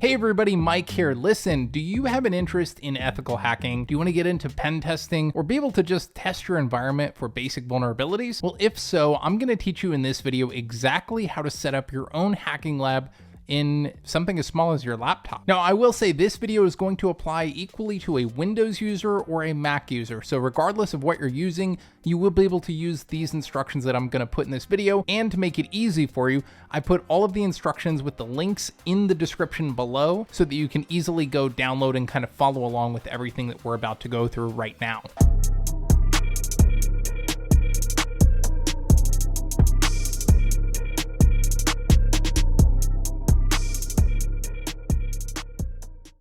Hey everybody, Mike here. Listen, do you have an interest in ethical hacking? Do you want to get into pen testing or be able to just test your environment for basic vulnerabilities? Well, if so, I'm going to teach you in this video exactly how to set up your own hacking lab in something as small as your laptop. Now, I will say this video is going to apply equally to a Windows user or a Mac user. So regardless of what you're using, you will be able to use these instructions that I'm going to put in this video. And to make it easy for you, I put all of the instructions with the links in the description below so that you can easily go download and kind of follow along with everything that we're about to go through right now.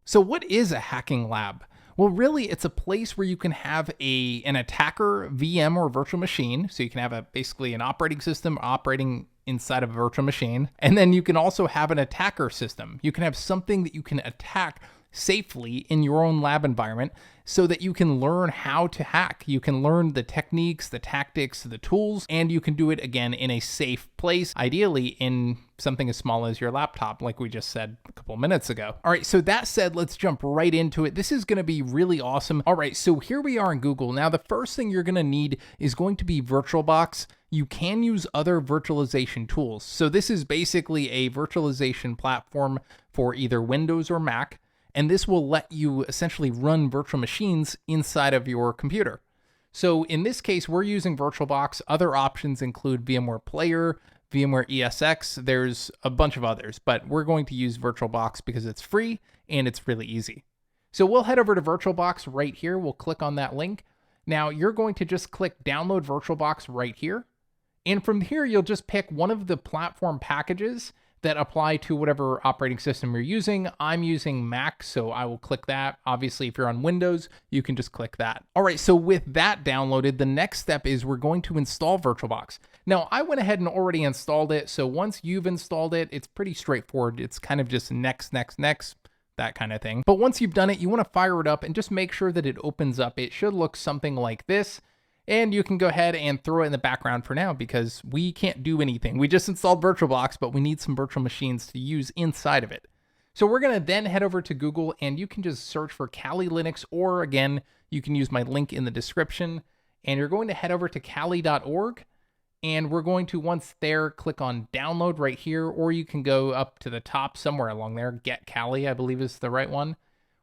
So what is a hacking lab? Well, really, it's a place where you can have an attacker VM or virtual machine. So you can have basically an operating system operating inside of a virtual machine. And then you can also have an attacker system. You can have something that you can attack safely in your own lab environment so that you can learn how to hack. You can learn the techniques, the tactics, the tools, and you can do it again in a safe place, ideally in something as small as your laptop, like we just said a couple minutes ago. All right, so that said, let's jump right into it. This is gonna be really awesome. All right, so here we are in Google. Now, the first thing you're gonna need is going to be VirtualBox. You can use other virtualization tools. So this is basically a virtualization platform for either Windows or Mac. And this will let you essentially run virtual machines inside of your computer. So in this case, we're using VirtualBox. Other options include VMware Player, VMware ESX. There's a bunch of others, but we're going to use VirtualBox because it's free and it's really easy. So we'll head over to VirtualBox right here. We'll click on that link. Now you're going to just click download VirtualBox right here. And from here, you'll just pick one of the platform packages that apply to whatever operating system you're using. I'm using Mac, so I will click that. Obviously, if you're on Windows, you can just click that. All right, so with that downloaded, the next step is we're going to install VirtualBox. Now, I went ahead and already installed it, so once you've installed it, it's pretty straightforward. It's kind of just next, that kind of thing. But once you've done it, you want to fire it up and just make sure that it opens up. It should look something like this. And you can go ahead and throw it in the background for now because we can't do anything. We just installed VirtualBox, but we need some virtual machines to use inside of it. So we're gonna then head over to Google and you can just search for Kali Linux, or again, you can use my link in the description. And you're going to head over to kali.org. And we're going to, once there, click on download right here, or you can go up to the top somewhere along there. Get Kali, I believe is the right one.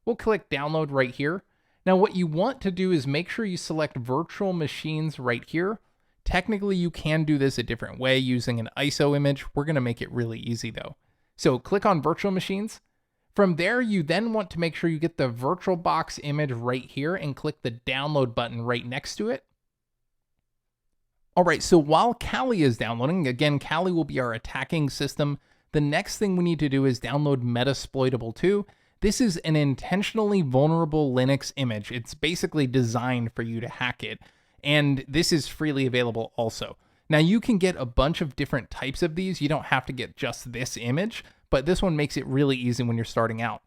We'll click download right here. Now, what you want to do is make sure you select virtual machines right here. Technically, you can do this a different way using an ISO image. We're going to make it really easy, though. So click on virtual machines. From there, you then want to make sure you get the VirtualBox image right here and click the download button right next to it. All right, so while Kali is downloading, again, Kali will be our attacking system. The next thing we need to do is download Metasploitable 2. This is an intentionally vulnerable Linux image. It's basically designed for you to hack it. And this is freely available also. Now you can get a bunch of different types of these. You don't have to get just this image, but this one makes it really easy when you're starting out.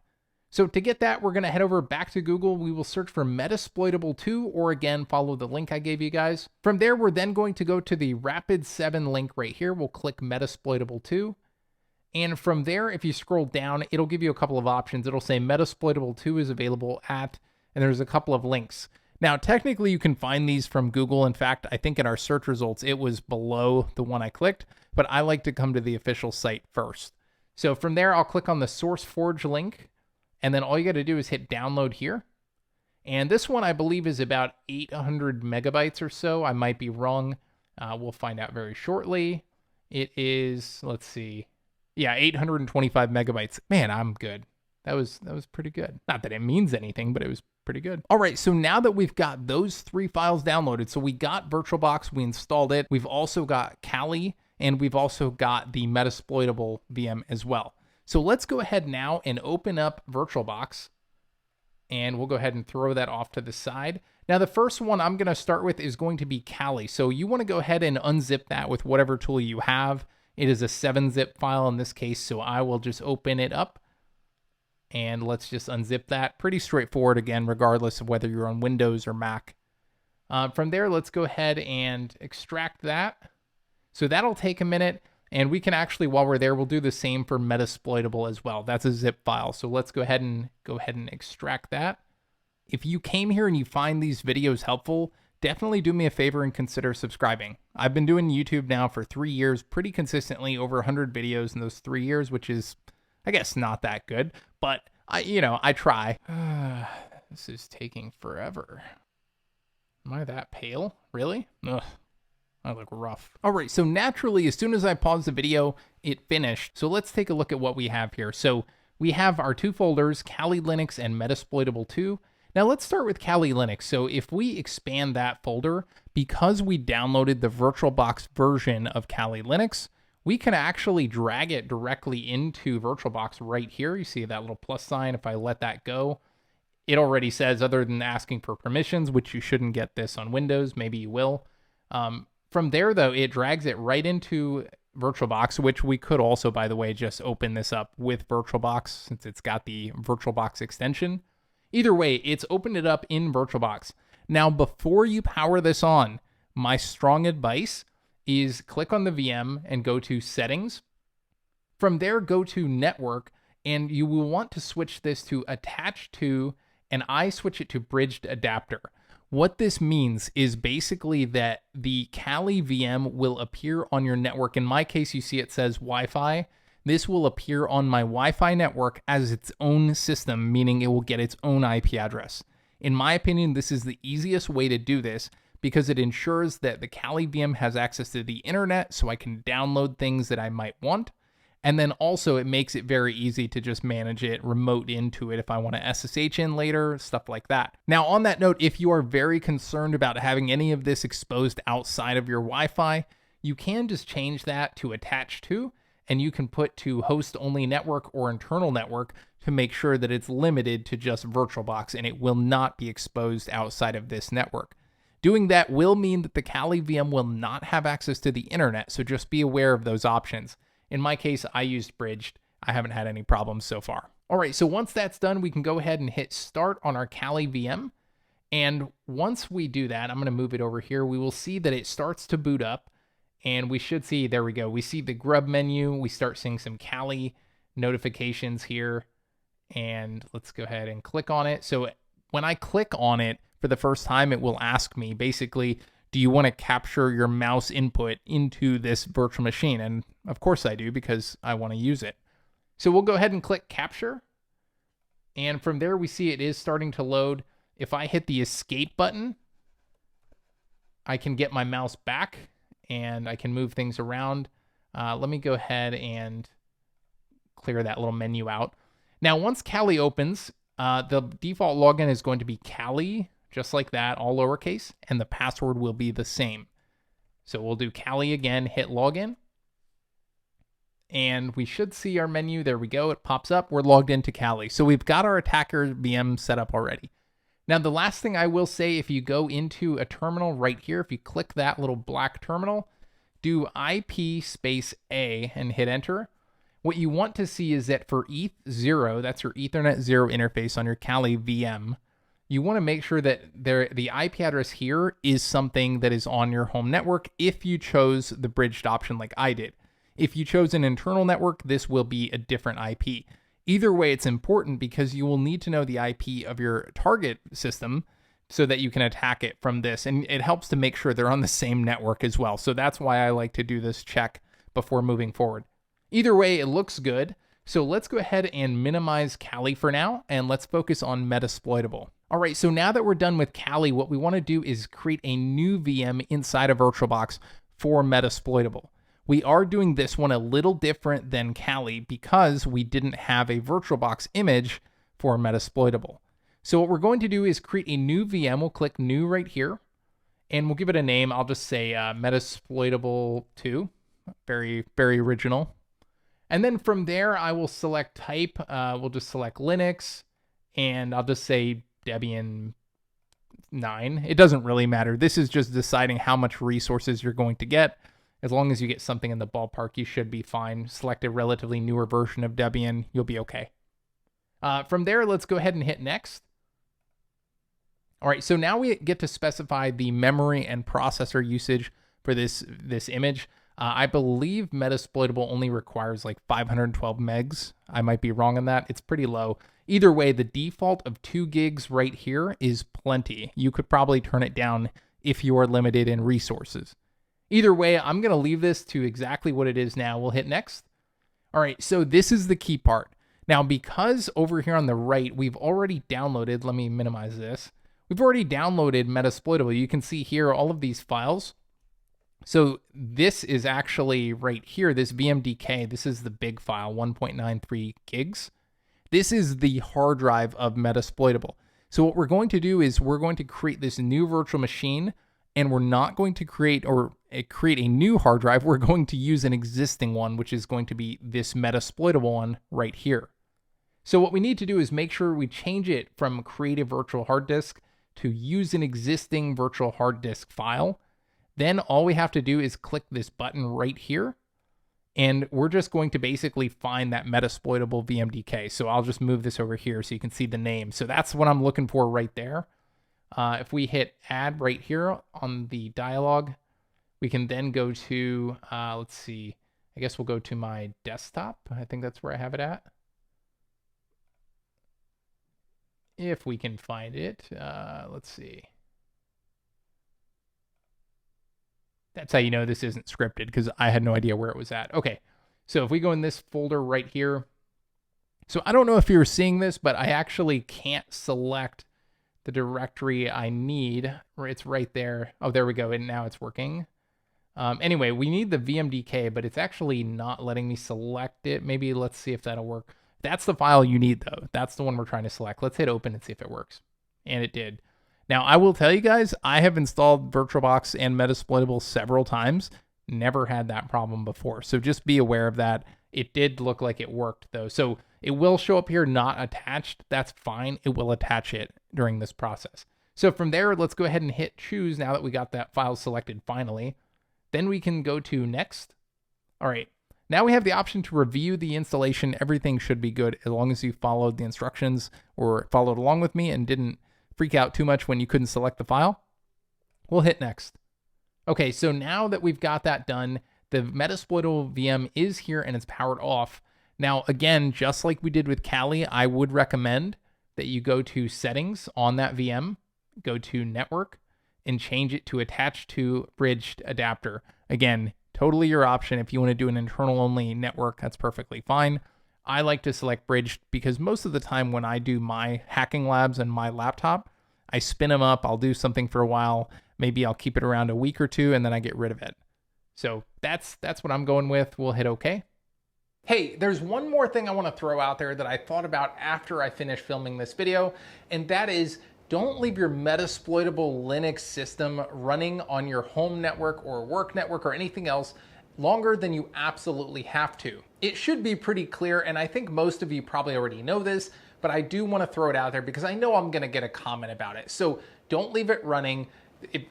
So to get that, we're gonna head over back to Google. We will search for Metasploitable 2, or again, follow the link I gave you guys. From there, we're then going to go to the Rapid7 link right here. We'll click Metasploitable 2. And from there, if you scroll down, it'll give you a couple of options. It'll say Metasploitable 2 is available at, and there's a couple of links. Now, technically, you can find these from Google. In fact, I think in our search results, it was below the one I clicked, but I like to come to the official site first. So from there, I'll click on the SourceForge link, and then all you got to do is hit download here. And this one, I believe, is about 800 megabytes or so. I might be wrong. We'll find out very shortly. It is, let's see. Yeah, 825 megabytes. Man, I'm good. That was pretty good. Not that it means anything, but it was pretty good. All right, so now that we've got those 3 files downloaded, so we got VirtualBox, we installed it. We've also got Kali, and we've also got the Metasploitable VM as well. So let's go ahead now and open up VirtualBox, and we'll go ahead and throw that off to the side. Now, the first one I'm gonna start with is going to be Kali. So you wanna go ahead and unzip that with whatever tool you have. It is a 7-zip file in this case, so I will just open it up and let's just unzip that. Pretty straightforward again, regardless of whether you're on Windows or Mac. From there, let's go ahead and extract that. So that'll take a minute. And we can actually, while we're there, we'll do the same for Metasploitable as well. That's a zip file. So let's go ahead and extract that. If you came here and you find these videos helpful, definitely do me a favor and consider subscribing. I've been doing YouTube now for 3 years, pretty consistently, over 100 videos in those 3 years, which is, I guess, not that good, but I try. This is taking forever. Am I that pale? Really? Ugh. I look rough. All right, so naturally, as soon as I paused the video, it finished. So let's take a look at what we have here. So we have our 2 folders, Kali Linux and Metasploitable 2. Now let's start with Kali Linux. So if we expand that folder, because we downloaded the VirtualBox version of Kali Linux, we can actually drag it directly into VirtualBox right here. You see that little plus sign. If I let that go, it already says, other than asking for permissions, which you shouldn't get this on Windows, maybe you will. From there, though, it drags it right into VirtualBox, which we could also, by the way, just open this up with VirtualBox since it's got the VirtualBox extension. Either way, it's opened it up in VirtualBox. Now, before you power this on, my strong advice is click on the VM and go to Settings. From there, go to Network, and you will want to switch this to Attached to, and I switch it to Bridged Adapter. What this means is basically that the Kali VM will appear on your network. In my case, you see it says Wi-Fi. This will appear on my Wi-Fi network as its own system, meaning it will get its own IP address. In my opinion, this is the easiest way to do this because it ensures that the Kali VM has access to the internet so I can download things that I might want. And then also it makes it very easy to just manage it, remote into it if I want to SSH in later, stuff like that. Now, on that note, if you are very concerned about having any of this exposed outside of your Wi-Fi, you can just change that to Attached to, and you can put to host only network or internal network to make sure that it's limited to just VirtualBox and it will not be exposed outside of this network. Doing that will mean that the Kali VM will not have access to the internet, so just be aware of those options. In my case, I used Bridged. I haven't had any problems so far. All right, so once that's done, we can go ahead and hit Start on our Kali VM. And once we do that, I'm going to move it over here. We will see that it starts to boot up. And we should see, there we go. We see the grub menu. We start seeing some Kali notifications here. And let's go ahead and click on it. So when I click on it for the first time, it will ask me basically, do you want to capture your mouse input into this virtual machine? And of course I do, because I want to use it. So we'll go ahead and click capture. And from there, we see it is starting to load. If I hit the escape button, I can get my mouse back and I can move things around. Let me go ahead and clear that little menu out. Now, once Kali opens, the default login is going to be Kali, just like that, all lowercase, and the password will be the same. So we'll do Kali again, hit login, and we should see our menu. There we go. It pops up. We're logged into Kali. So we've got our attacker VM set up already. Now, the last thing I will say, if you go into a terminal right here, if you click that little black terminal, do IP space A and hit enter. What you want to see is that for ETH0, that's your Ethernet 0 interface on your Kali VM, you want to make sure that the IP address here is something that is on your home network if you chose the bridged option like I did. If you chose an internal network, this will be a different IP. Either way, it's important because you will need to know the IP of your target system so that you can attack it from this. And it helps to make sure they're on the same network as well. So that's why I like to do this check before moving forward. Either way, it looks good. So let's go ahead and minimize Kali for now, and let's focus on Metasploitable. All right, so now that we're done with Kali, what we want to do is create a new VM inside of VirtualBox for Metasploitable. We are doing this one a little different than Kali because we didn't have a VirtualBox image for Metasploitable. So what we're going to do is create a new VM. We'll click New right here, and we'll give it a name. I'll just say Metasploitable 2. Very, very original. And then from there, I will select type. We'll just select Linux, and I'll just say Debian 9. It doesn't really matter. This is just deciding how much resources you're going to get. As long as you get something in the ballpark, you should be fine. Select a relatively newer version of Debian. You'll be okay. From there, let's go ahead and hit next. All right, so now we get to specify the memory and processor usage for this image. I believe Metasploitable only requires like 512 megs. I might be wrong on that. It's pretty low. Either way, the default of 2 gigs right here is plenty. You could probably turn it down if you are limited in resources. Either way, I'm going to leave this to exactly what it is now. We'll hit next. All right, so this is the key part. Now, because over here on the right, we've already downloaded, let me minimize this. We've already downloaded Metasploitable. You can see here all of these files. So this is actually right here, this VMDK, this is the big file, 1.93 gigs. This is the hard drive of Metasploitable. So what we're going to do is we're going to create this new virtual machine, and we're not going to create a new hard drive. We're going to use an existing one, which is going to be this Metasploitable one right here. So what we need to do is make sure we change it from create a virtual hard disk to use an existing virtual hard disk file. Then all we have to do is click this button right here, and we're just going to basically find that Metasploitable VMDK. So I'll just move this over here so you can see the name. So that's what I'm looking for right there. If we hit add right here on the dialog, we can then go to, let's see, I guess we'll go to my desktop. I think that's where I have it at. If we can find it, let's see. That's how you know this isn't scripted, because I had no idea where it was at. Okay, so if we go in this folder right here, so I don't know if you're seeing this, but I actually can't select the directory I need. It's right there. Oh, there we go, and now it's working. Anyway, we need the VMDK, but it's actually not letting me select it. Maybe let's see if that'll work. That's the file you need, though. That's the one we're trying to select. Let's hit open and see if it works. And it did. Now, I will tell you guys, I have installed VirtualBox and Metasploitable several times. Never had that problem before. So just be aware of that. It did look like it worked, though. So it will show up here not attached. That's fine. It will attach it during this process. So from there, let's go ahead and hit choose now that we got that file selected finally. Then we can go to next. All right. Now we have the option to review the installation. Everything should be good as long as you followed the instructions or followed along with me and didn't freak out too much when you couldn't select the file. We'll hit next. Okay, so now that we've got that done, the Metasploitable VM is here and it's powered off. Now, again, just like we did with Kali, I would recommend that you go to settings on that VM, go to network, and change it to attached to bridged adapter. Again, totally your option. If you want to do an internal only network, that's perfectly fine. I like to select bridged because most of the time when I do my hacking labs and my laptop, I spin them up, I'll do something for a while, maybe I'll keep it around a week or two, and then I get rid of it. So that's what I'm going with. We'll hit OK. Hey, there's one more thing I want to throw out there that I thought about after I finished filming this video, and that is don't leave your Metasploitable Linux system running on your home network or work network or anything else longer than you absolutely have to. It should be pretty clear, and I think most of you probably already know this, but I do want to throw it out there because I know I'm going to get a comment about it. So don't leave it running.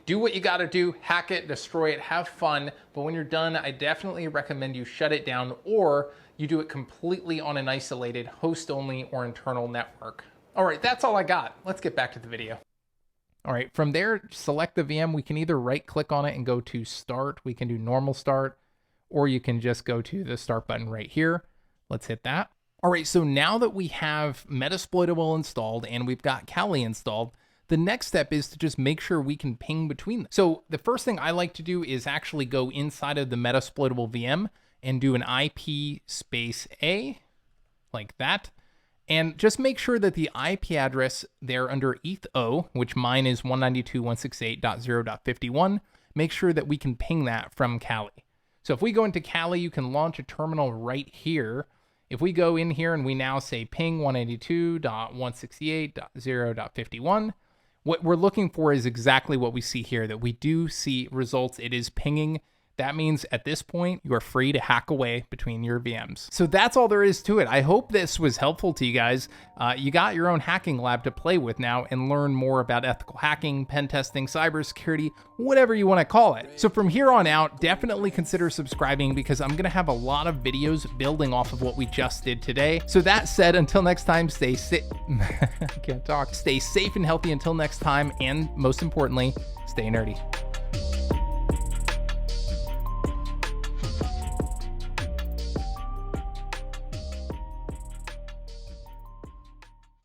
Do what you got to do, hack it, destroy it, have fun. But when you're done, I definitely recommend you shut it down or you do it completely on an isolated host-only or internal network. All right, that's all I got. Let's get back to the video. All right, from there, select the VM. We can either right-click on it and go to Start. We can do Normal Start, or you can just go to the Start button right here. Let's hit that. All right, so now that we have Metasploitable installed and we've got Kali installed, the next step is to just make sure we can ping between them. So the first thing I like to do is actually go inside of the Metasploitable VM and do an IP space A, like that. And just make sure that the IP address there under ETH0, which mine is 192.168.0.51, make sure that we can ping that from Kali. So if we go into Kali, you can launch a terminal right here. If we go in here and we now say ping 192.168.0.51, what we're looking for is exactly what we see here, that we do see results. It is pinging. That means at this point, you are free to hack away between your VMs. So that's all there is to it. I hope this was helpful to you guys. You got your own hacking lab to play with now and learn more about ethical hacking, pen testing, cybersecurity, whatever you want to call it. So from here on out, definitely consider subscribing because I'm going to have a lot of videos building off of what we just did today. So that said, until next time, stay safe. I can't talk. Stay safe and healthy until next time. And most importantly, stay nerdy.